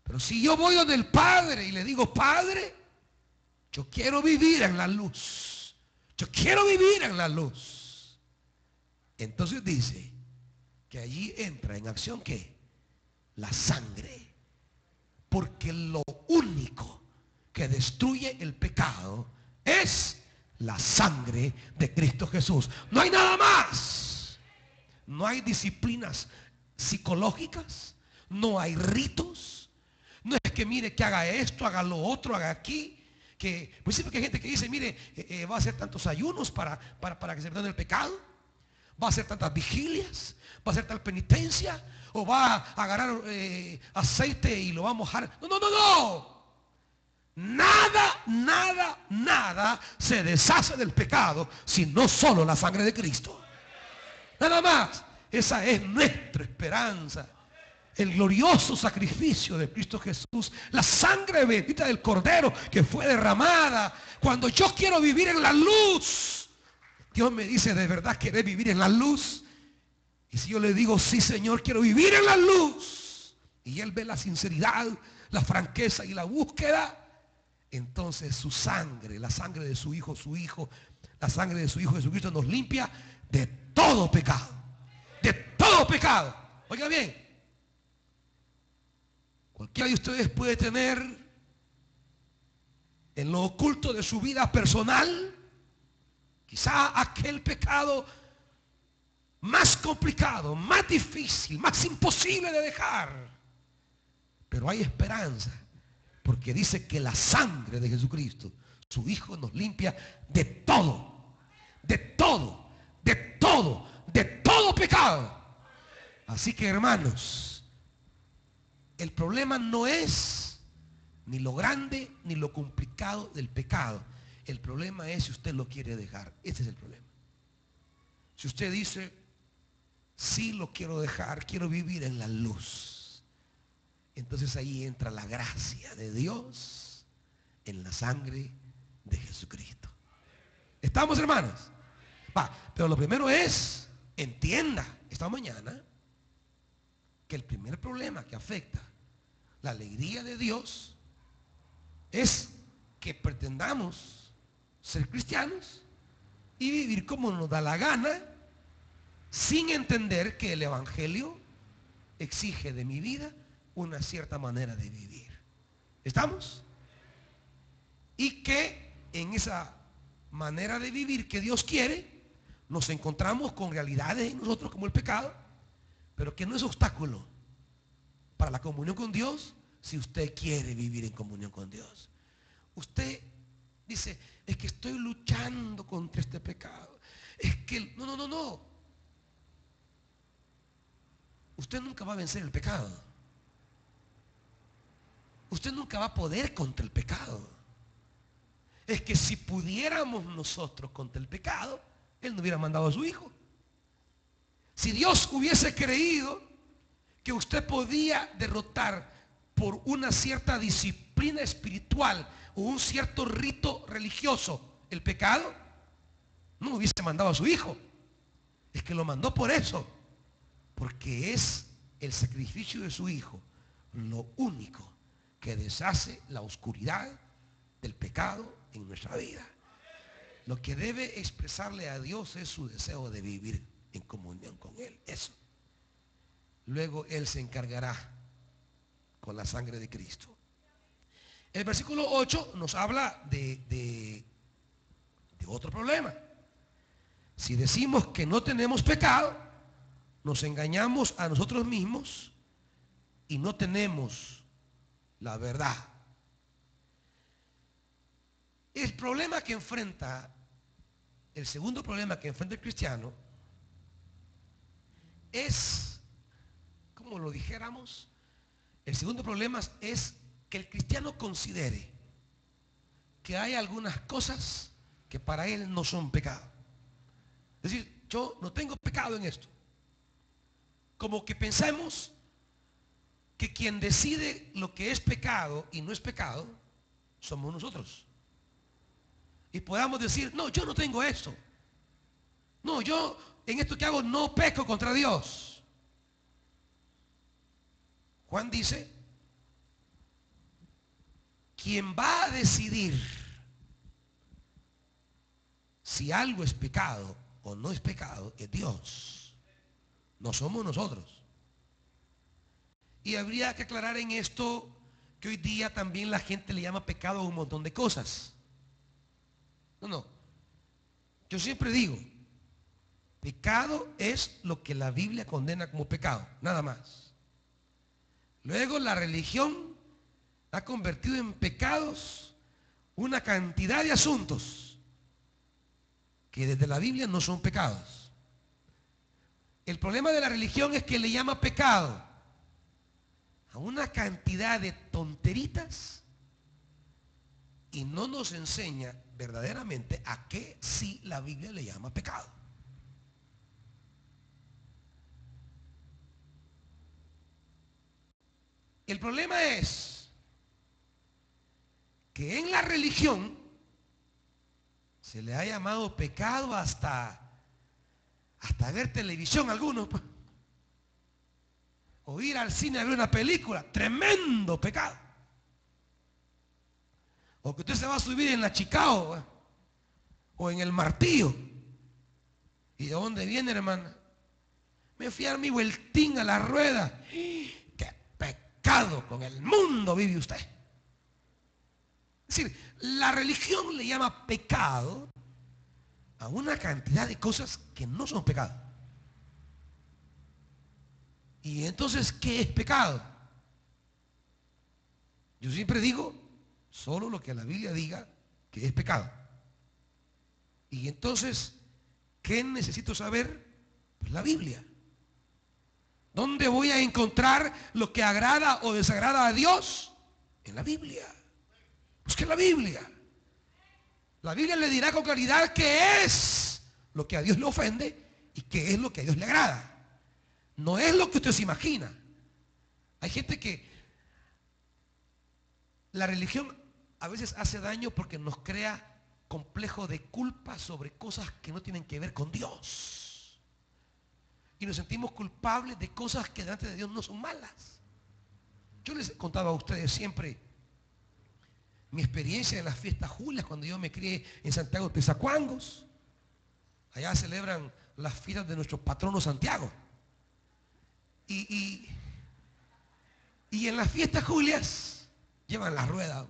Pero si yo voy donde el Padre y le digo: Padre, yo quiero vivir en la luz, yo quiero vivir en la luz, entonces dice que allí entra en acción ¿qué? La sangre. Porque lo único que destruye el pecado es la sangre de Cristo Jesús. No hay nada más. No hay disciplinas psicológicas, no hay ritos. No es que mire que haga esto, haga lo otro, haga aquí. Que, pues sí, porque hay gente que dice: mire, va a hacer tantos ayunos para que se perdone el pecado. Va a hacer tantas vigilias, va a hacer tal penitencia, o va a agarrar aceite y lo va a mojar. No, no, no, no. Nada se deshace del pecado si no solo la sangre de Cristo. Nada más. Esa es nuestra esperanza. El glorioso sacrificio de Cristo Jesús, la sangre bendita del Cordero que fue derramada. Cuando yo quiero vivir en la luz, Dios me dice: ¿de verdad querés vivir en la luz? Y si yo le digo: sí, Señor, quiero vivir en la luz, y Él ve la sinceridad, la franqueza y la búsqueda, entonces su sangre, la sangre de su Hijo, la sangre de su Hijo Jesucristo nos limpia de todo pecado. De todo pecado. Oiga bien, cualquiera de ustedes puede tener en lo oculto de su vida personal quizá aquel pecado más complicado, más difícil, más imposible de dejar. Pero hay esperanza, porque dice que la sangre de Jesucristo, su Hijo, nos limpia de todo, de todo, de todo, de todo pecado. Así que, hermanos, el problema no es ni lo grande ni lo complicado del pecado. El problema es si usted lo quiere dejar. Ese es el problema. Si usted dice: sí, lo quiero dejar, quiero vivir en la luz, entonces ahí entra la gracia de Dios en la sangre de Jesucristo. ¿Estamos, hermanos? Pero lo primero es, entienda esta mañana que el primer problema que afecta la alegría de Dios es que pretendamos ser cristianos y vivir como nos da la gana, sin entender que el Evangelio exige de mi vida una cierta manera de vivir. ¿Estamos? Y que en esa manera de vivir que Dios quiere, nos encontramos con realidades en nosotros como el pecado, pero que no es obstáculo para la comunión con Dios si usted quiere vivir en comunión con Dios. Usted dice: es que estoy luchando contra este pecado. Es que no. Usted nunca va a vencer el pecado. Usted nunca va a poder contra el pecado. es que si pudiéramos nosotros contra el pecado, Él no hubiera mandado a su Hijo. Si Dios hubiese creído que usted podía derrotar por una cierta disciplina espiritual o un cierto rito religioso el pecado, no hubiese mandado a su Hijo. Es que lo mandó por eso, porque es el sacrificio de su Hijo lo único que deshace la oscuridad del pecado en nuestra vida. Lo que debe expresarle a Dios es su deseo de vivir en comunión con Él. Eso. Luego Él se encargará con la sangre de Cristo. El versículo 8 nos habla de otro problema. Si decimos que no tenemos pecado, nos engañamos a nosotros mismos y no tenemos la verdad. El problema que enfrenta, el segundo problema que enfrenta el cristiano es, como lo dijéramos, el segundo problema es que el cristiano considere que hay algunas cosas que para él no son pecado. Es decir, yo no tengo pecado en esto. Como que pensamos que quien decide lo que es pecado y no es pecado somos nosotros. Y podamos decir, no, yo no tengo esto. No, yo en esto que hago no peco contra Dios. Juan dice, quien va a decidir si algo es pecado o no es pecado es Dios. No somos nosotros. Y habría que aclarar en esto que hoy día también la gente le llama pecado a un montón de cosas. No. Yo siempre digo, pecado es lo que la Biblia condena como pecado, nada más. Luego la religión ha convertido en pecados una cantidad de asuntos que desde la Biblia no son pecados. El problema de la religión es que le llama pecado a una cantidad de tonteritas y no nos enseña verdaderamente a qué sí la Biblia le llama pecado. El problema es que en la religión se le ha llamado pecado hasta ver televisión algunos, pues. O ir al cine a ver una película, tremendo pecado. O que usted se va a subir en la Chicago, o en el Martillo. ¿Y de dónde viene, hermana? Me fui a dar mi vueltín a la rueda. ¡Qué pecado! Con el mundo vive usted. Es decir, la religión le llama pecado a una cantidad de cosas que no son pecado. Y entonces, ¿qué es pecado? Yo siempre digo, solo lo que la Biblia diga que es pecado. Y entonces, ¿qué necesito saber? Pues la Biblia. ¿Dónde voy a encontrar lo que agrada o desagrada a Dios? En la Biblia. Busque la Biblia. La Biblia le dirá con claridad qué es lo que a Dios le ofende y qué es lo que a Dios le agrada. No es lo que usted se imagina. Hay gente que la religión a veces hace daño porque nos crea complejo de culpa sobre cosas que no tienen que ver con Dios. Y nos sentimos culpables de cosas que delante de Dios no son malas. Yo les he contado a ustedes siempre mi experiencia en las fiestas Julias cuando yo me crié en Santiago de Tezacuangos. Allá celebran las fiestas de nuestro patrono Santiago. Y en las fiestas Julias llevan la rueda.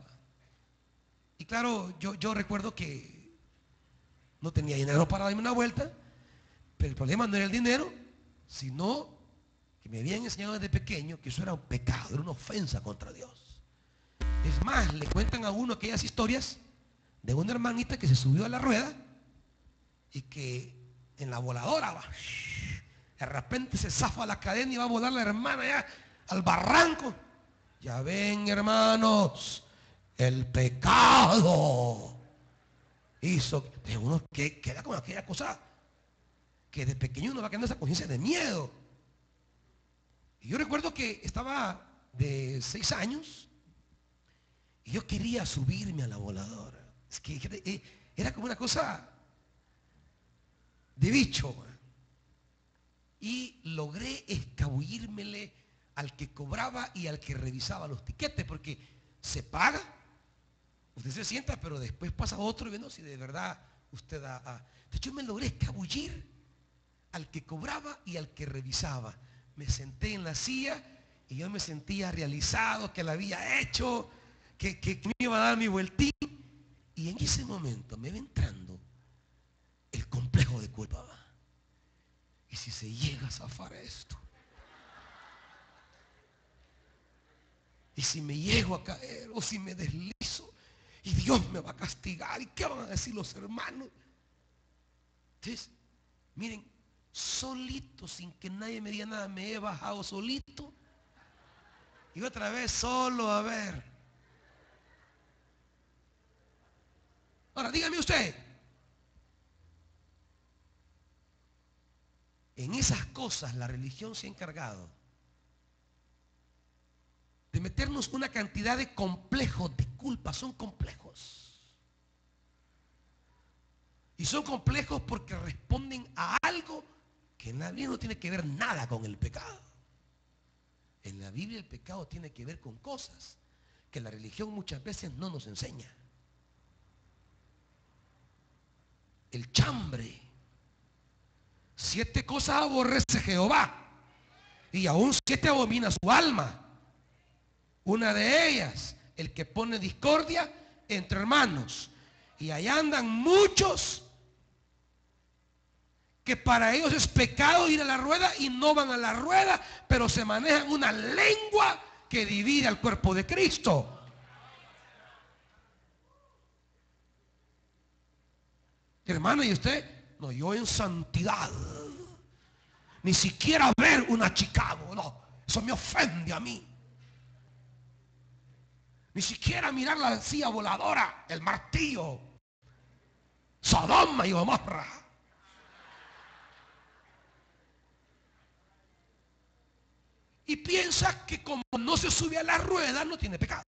Y claro, yo recuerdo que no tenía dinero para darme una vuelta, pero el problema no era el dinero, sino que me habían enseñado desde pequeño que eso era un pecado, era una ofensa contra Dios. Es más, le cuentan a uno aquellas historias de una hermanita que se subió a la rueda y que en la voladora va, de repente se zafa la cadena y va a volar la hermana ya al barranco. Ya ven, hermanos, el pecado hizo. Entonces uno que queda con aquella cosa que de pequeño uno va quedando esa conciencia de miedo. Y yo recuerdo que estaba de 6 años y yo quería subirme a la voladora. Es que era como una cosa de bicho. Y logré escabullírmele al que cobraba y al que revisaba los tiquetes, porque se paga, usted se sienta, pero después pasa otro y viendo si de verdad usted da. Entonces yo me logré escabullir al que cobraba y al que revisaba. Me senté en la silla y yo me sentía realizado, que la había hecho, que me iba a dar mi vueltín. Y en ese momento me va entrando el complejo de culpa. ¿Y si se llega a zafar esto? ¿Y si me llego a caer o si me deslizo y Dios me va a castigar? ¿Y qué van a decir los hermanos? Entonces, miren, solito, sin que nadie me diga nada, me he bajado solito y otra vez solo, a ver. Ahora, dígame usted, en esas cosas la religión se ha encargado de meternos una cantidad de complejos, de culpas. Son complejos. Y son complejos porque responden a algo que en la Biblia no tiene que ver nada con el pecado. En la Biblia el pecado tiene que ver con cosas que la religión muchas veces no nos enseña. El chambre. 7 cosas aborrece Jehová y aún 7 abomina su alma. Una de ellas, el que pone discordia entre hermanos. Y allá andan muchos que para ellos es pecado ir a la rueda y no van a la rueda, pero se manejan una lengua que divide al cuerpo de Cristo. Hermano, ¿y usted? No, yo en santidad, ni siquiera ver una Chicago, no, eso me ofende a mí. Ni siquiera mirar la silla voladora, el martillo, Sodoma y Gomorra. Y piensa que como no se sube a la rueda, no tiene pecado.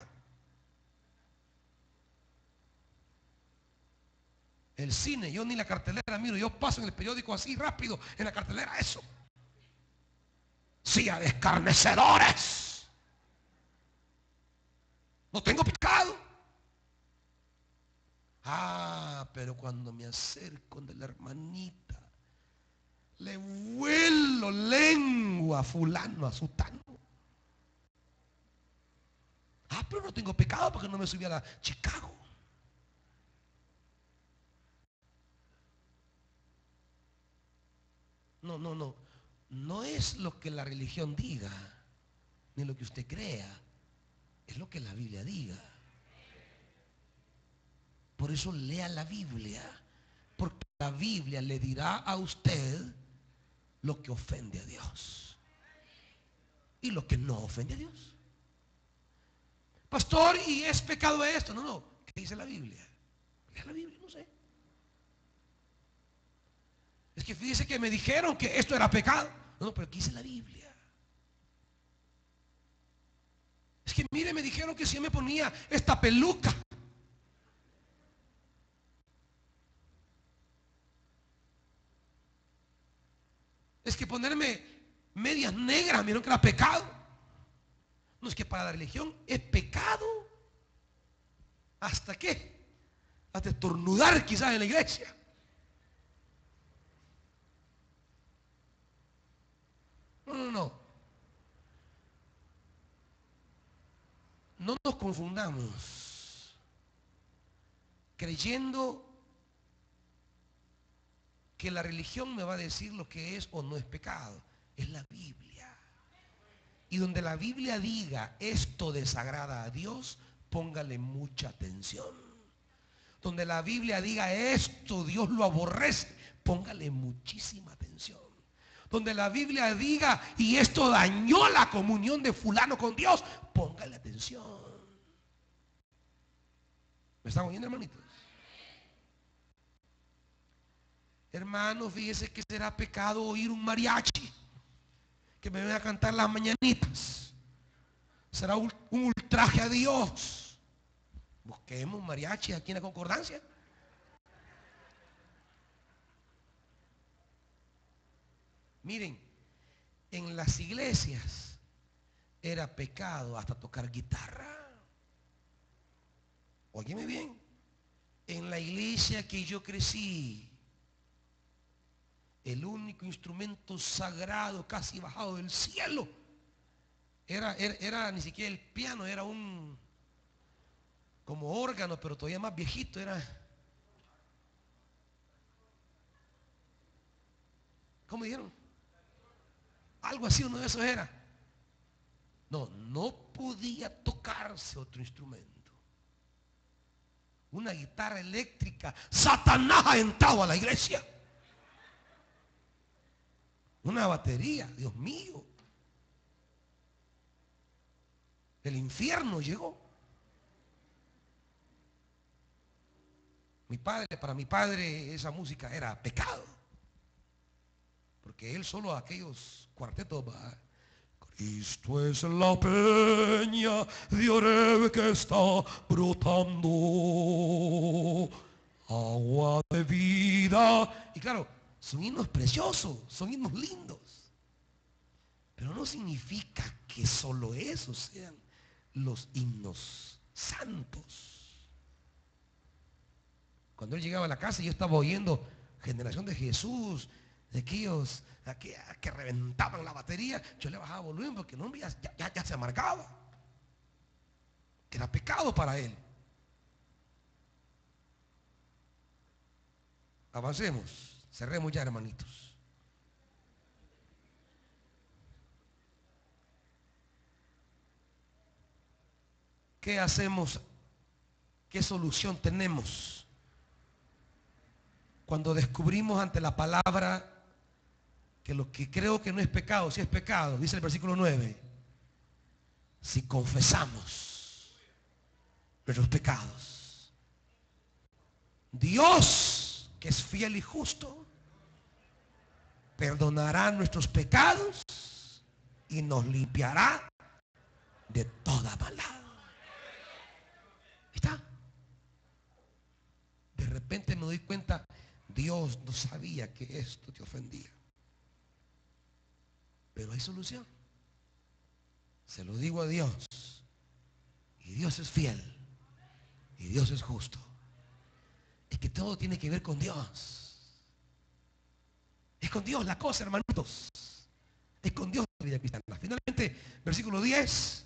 El cine, yo ni la cartelera miro, yo paso en el periódico así rápido, en la cartelera eso. Silla de escarnecedores. No tengo pecado. Pero cuando me acerco de la hermanita, le vuelo lengua a fulano, a sutano. Pero no tengo pecado porque no me subí a la Chicago. No. No es lo que la religión diga, ni lo que usted crea. Es lo que la Biblia diga. Por eso lea la Biblia. Porque la Biblia le dirá a usted lo que ofende a Dios y lo que no ofende a Dios. Pastor, ¿y es pecado esto? No. ¿Qué dice la Biblia? Lea la Biblia, no sé. Es que fíjese que me dijeron que esto era pecado. No, pero ¿qué dice la Biblia? Es que mire, me dijeron que si yo me ponía esta peluca, es que ponerme medias negras, me dijeron que era pecado. No, es que para la religión es pecado. ¿Hasta qué? Hasta estornudar quizás en la iglesia. No. No nos confundamos creyendo que la religión me va a decir lo que es o no es pecado. Es la Biblia. Y donde la Biblia diga esto desagrada a Dios, póngale mucha atención. Donde la Biblia diga esto Dios lo aborrece, póngale muchísima atención. Donde la Biblia diga y esto dañó la comunión de fulano con Dios, póngale atención. ¿Me están oyendo, hermanitos? Hermano, fíjese que será pecado oír un mariachi que me venga a cantar las mañanitas. Será un ultraje a Dios. Busquemos mariachi aquí en la concordancia. Miren, en las iglesias era pecado hasta tocar guitarra. Óyeme bien, en la iglesia que yo crecí, el único instrumento sagrado casi bajado del cielo era ni siquiera el piano, era un como órgano, pero todavía más viejito, era, ¿cómo dijeron? Algo así, uno de esos era. No podía tocarse otro instrumento. Una guitarra eléctrica. Satanás ha entrado a la iglesia. Una batería, Dios mío. El infierno llegó. Para mi padre esa música era pecado. Porque él solo aquellos cuartetos va. Cristo es la peña de Oreb que está brotando agua de vida. Y claro, son himnos preciosos, son himnos lindos. Pero no significa que solo esos sean los himnos santos. Cuando él llegaba a la casa, yo estaba oyendo Generación de Jesús, de aquellos que reventaban la batería, yo le bajaba volumen porque no, ya se amargaba. Era pecado para él. Avancemos, cerremos ya, hermanitos. ¿Qué hacemos? ¿Qué solución tenemos cuando descubrimos ante la palabra que lo que creo que no es pecado, sí es pecado? Dice el versículo 9. Si confesamos nuestros pecados, Dios, que es fiel y justo, perdonará nuestros pecados y nos limpiará de toda maldad. ¿Está? De repente me doy cuenta, Dios no sabía que esto te ofendía. Pero hay solución. Se lo digo a Dios. Y Dios es fiel. Y Dios es justo. Es que todo tiene que ver con Dios. Es con Dios la cosa, hermanitos. Es con Dios la vida cristiana. Finalmente, versículo 10.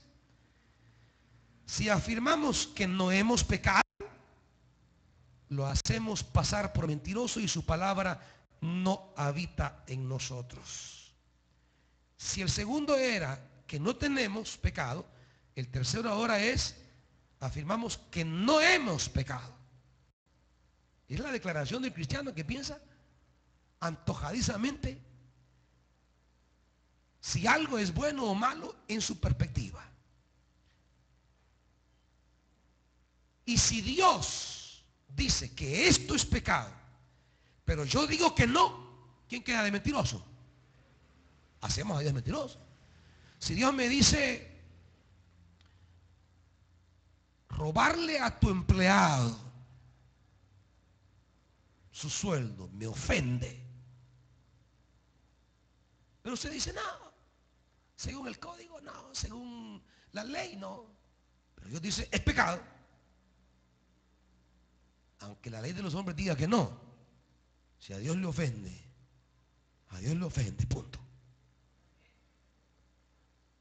Si afirmamos que no hemos pecado, lo hacemos pasar por mentiroso y su palabra no habita en nosotros. Si el segundo era que no tenemos pecado, el tercero ahora es, afirmamos que no hemos pecado. Es la declaración del cristiano que piensa antojadizamente si algo es bueno o malo en su perspectiva. Y si Dios dice que esto es pecado, pero yo digo que no, ¿quién queda de mentiroso? Hacemos a Dios mentiroso. Si Dios me dice robarle a tu empleado su sueldo, me ofende. Pero usted dice, no, según el código, no, según la ley, no. Pero Dios dice, es pecado. Aunque la ley de los hombres diga que no, si a Dios le ofende, punto.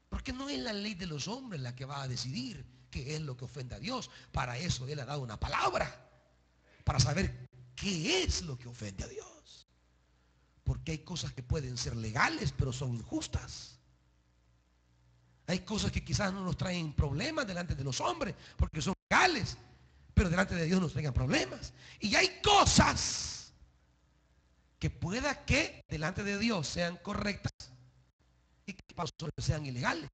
Porque no es la ley de los hombres la que va a decidir qué es lo que ofende a Dios. Para eso Él ha dado una palabra, para saber qué es lo que ofende a Dios. Porque hay cosas que pueden ser legales, pero son injustas. Hay cosas que quizás no nos traen problemas delante de los hombres, porque son legales, pero delante de Dios nos traigan problemas. Y hay cosas que pueda que delante de Dios sean correctas y que para nosotros sean ilegales.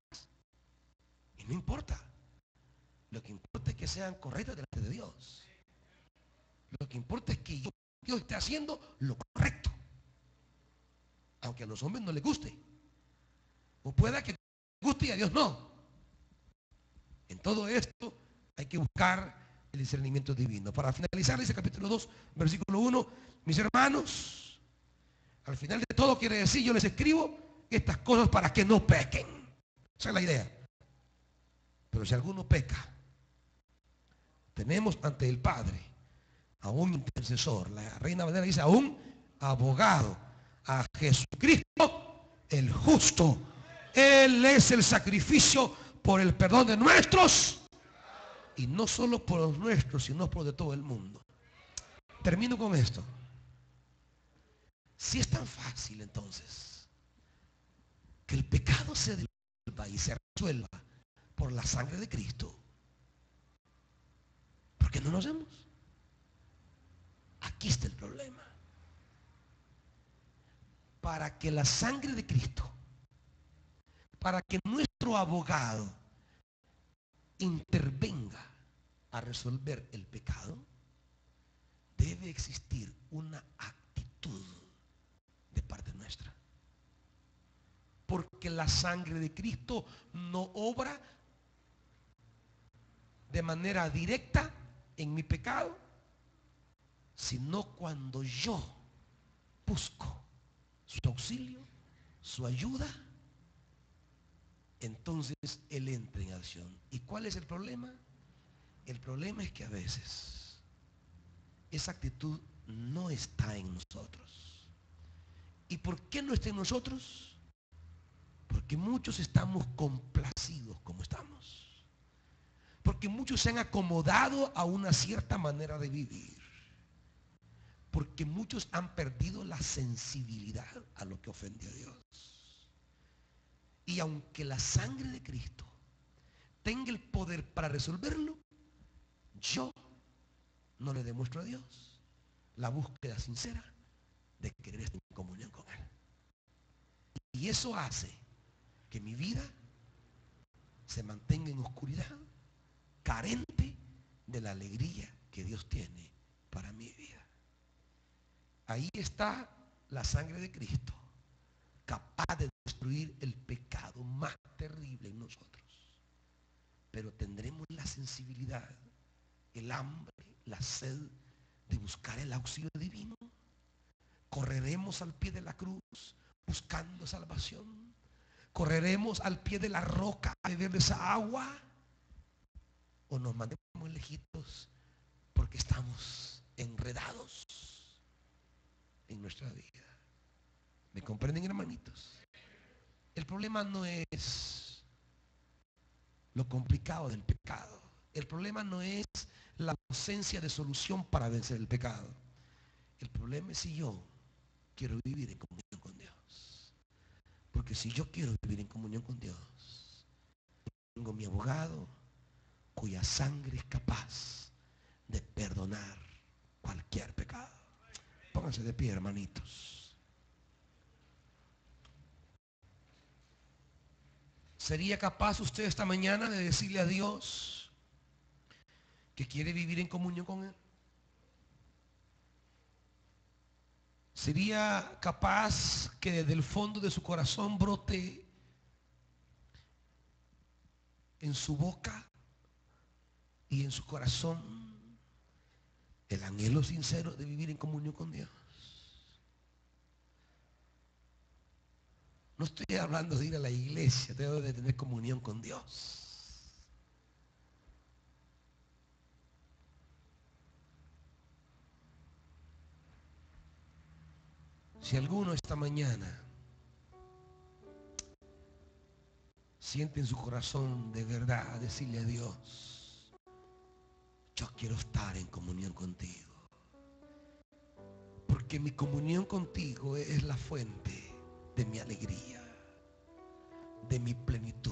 Y no importa. Lo que importa es que sean correctas delante de Dios. Lo que importa es que Dios esté haciendo lo correcto. aunque a los hombres no les guste, o pueda que guste y a Dios no. En todo esto hay que buscar el discernimiento divino. Para finalizar, dice capítulo 2, versículo 1, mis hermanos, al final de todo quiere decir, yo les escribo estas cosas para que no pequen. Esa es la idea. Pero si alguno peca, tenemos ante el Padre a un intercesor. La Reina Valera dice a un abogado, a Jesucristo el justo. Él es el sacrificio por el perdón de nuestros, y no solo por los nuestros, sino por de todo el mundo. Termino con esto. Si es tan fácil entonces que el pecado se devuelva y se resuelva por la sangre de Cristo, ¿por qué no lo hacemos? Aquí está el problema. Para que la sangre de Cristo, para que nuestro abogado intervenga a resolver el pecado, debe existir una actitud de parte nuestra. Porque la sangre de Cristo no obra de manera directa en mi pecado, sino cuando yo busco su auxilio, su ayuda, entonces Él entra en acción. ¿Y cuál es el problema? El problema es que a veces esa actitud no está en nosotros. ¿Y por qué no está en nosotros? Porque muchos estamos complacidos como estamos. Porque muchos se han acomodado a una cierta manera de vivir. Porque muchos han perdido la sensibilidad a lo que ofende a Dios. Y aunque la sangre de Cristo tenga el poder para resolverlo, yo no le demuestro a Dios la búsqueda sincera de querer estar en comunión con Él. Y eso hace que mi vida se mantenga en oscuridad, carente de la alegría que Dios tiene para mi vida. Ahí está la sangre de Cristo, capaz de destruir el pecado más terrible en nosotros. Pero tendremos la sensibilidad, el hambre, la sed de buscar el auxilio divino. Correremos al pie de la cruz buscando salvación. Correremos al pie de la roca a beber de esa agua, o nos mandemos lejitos porque estamos enredados en nuestra vida. ¿Me comprenden, hermanitos? El problema no es lo complicado del pecado. El problema no es la ausencia de solución para vencer el pecado. El problema es si yo quiero vivir en comunión con Dios. Porque si yo quiero vivir en comunión con Dios, tengo mi abogado cuya sangre es capaz de perdonar cualquier pecado. Pónganse de pie, hermanitos. ¿Sería capaz usted esta mañana de decirle a Dios que quiere vivir en comunión con Él? ¿Sería capaz que desde el fondo de su corazón brote en su boca y en su corazón el anhelo sincero de vivir en comunión con Dios? No estoy hablando de ir a la iglesia, estoy hablando de tener comunión con Dios. Si alguno esta mañana siente en su corazón de verdad decirle a Dios, yo quiero estar en comunión contigo, porque mi comunión contigo es la fuente de mi alegría, de mi plenitud.